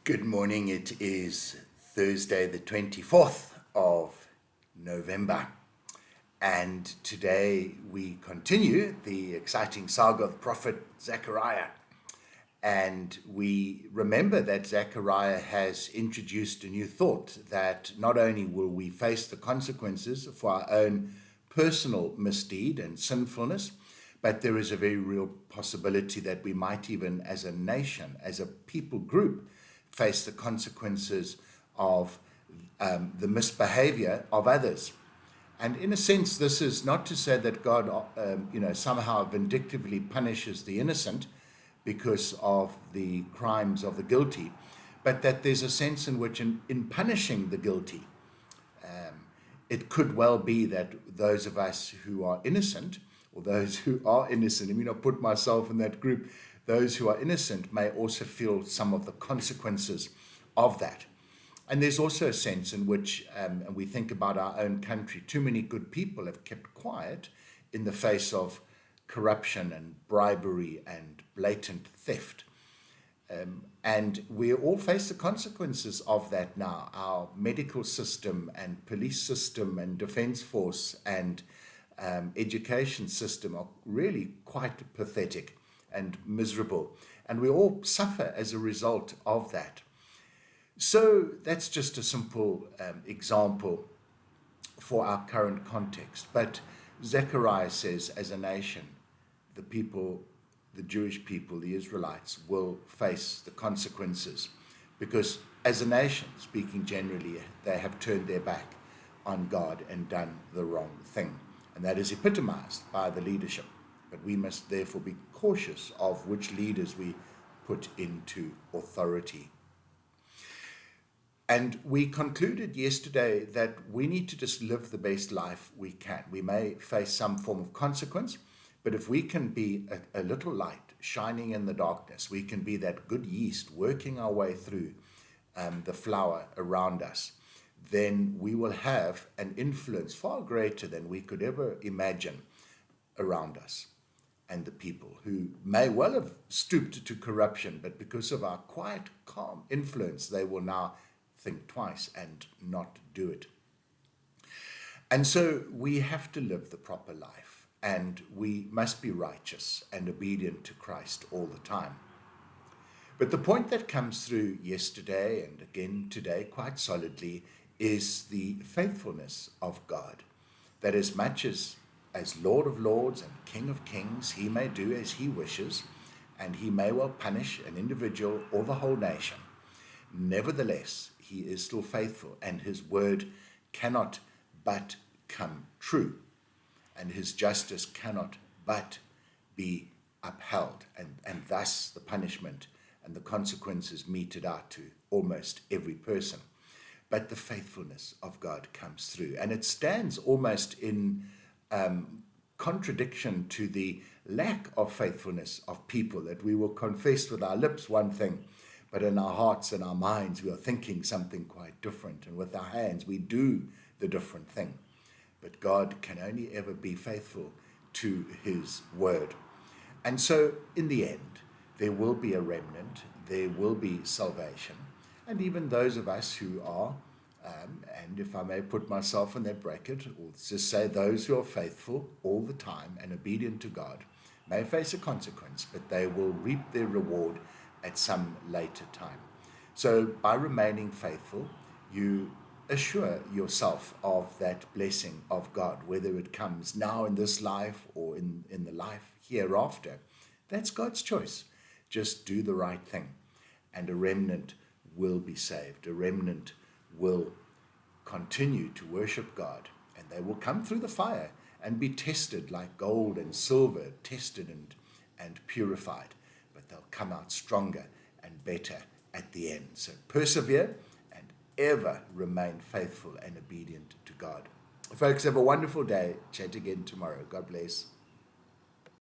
Good morning. It is Thursday, the 24th of November. And today we continue the exciting saga of the prophet Zechariah. And we remember that Zechariah has introduced a new thought that not only will we face the consequences for our own personal misdeed and sinfulness, but there is a very real possibility that we might even, as a nation, as a people group, face the consequences of the misbehavior of others. And in a sense, this is not to say that God, somehow vindictively punishes the innocent because of the crimes of the guilty, but that there's a sense in which in punishing the guilty, it could well be that those of us who are innocent, or those who are innocent, I mean, I put myself in that group, those who are innocent may also feel some of the consequences of that. And there's also a sense in which, and we think about our own country, too many good people have kept quiet in the face of corruption and bribery and blatant theft. And we all face the consequences of that now. Our medical system and police system and defense force and education system are really quite pathetic and miserable. And we all suffer as a result of that. So that's just a simple example for our current context. But Zechariah says, as a nation, the people, the Jewish people, the Israelites, will face the consequences because as a nation, speaking generally, they have turned their back on God and done the wrong thing. And that is epitomized by the leadership. But we must therefore be cautious of which leaders we put into authority. And we concluded yesterday that we need to just live the best life we can. We may face some form of consequence, but if we can be a little light shining in the darkness, we can be that good yeast working our way through the flour around us, then we will have an influence far greater than we could ever imagine around us and the people who may well have stooped to corruption, but because of our quiet, calm influence, they will now think twice and not do it. And so we have to live the proper life, and we must be righteous and obedient to Christ all the time. But the point that comes through yesterday and again today quite solidly is the faithfulness of God, that as much as Lord of Lords and King of Kings, he may do as he wishes, and he may well punish an individual or the whole nation. Nevertheless, he is still faithful, and his word cannot but come true, and his justice cannot but be upheld, and thus the punishment and the consequences meted out to almost every person. But the faithfulness of God comes through, and it stands almost in contradiction to the lack of faithfulness of people, that we will confess with our lips one thing, but in our hearts and our minds we are thinking something quite different, and with our hands we do the different thing. But God can only ever be faithful to his word. And so in the end, there will be a remnant, there will be salvation, and even those of us who are and if I may put myself in that bracket, or just say those who are faithful all the time and obedient to God may face a consequence, but they will reap their reward at some later time. So by remaining faithful, you assure yourself of that blessing of God, whether it comes now in this life or in the life hereafter. That's God's choice. Just do the right thing, and a remnant will be saved. A remnant will continue to worship God, and they will come through the fire and be tested like gold and silver, tested and purified, but they'll come out stronger and better at the end. So persevere and ever remain faithful and obedient to God. Folks, have a wonderful day. Chat again tomorrow. God bless.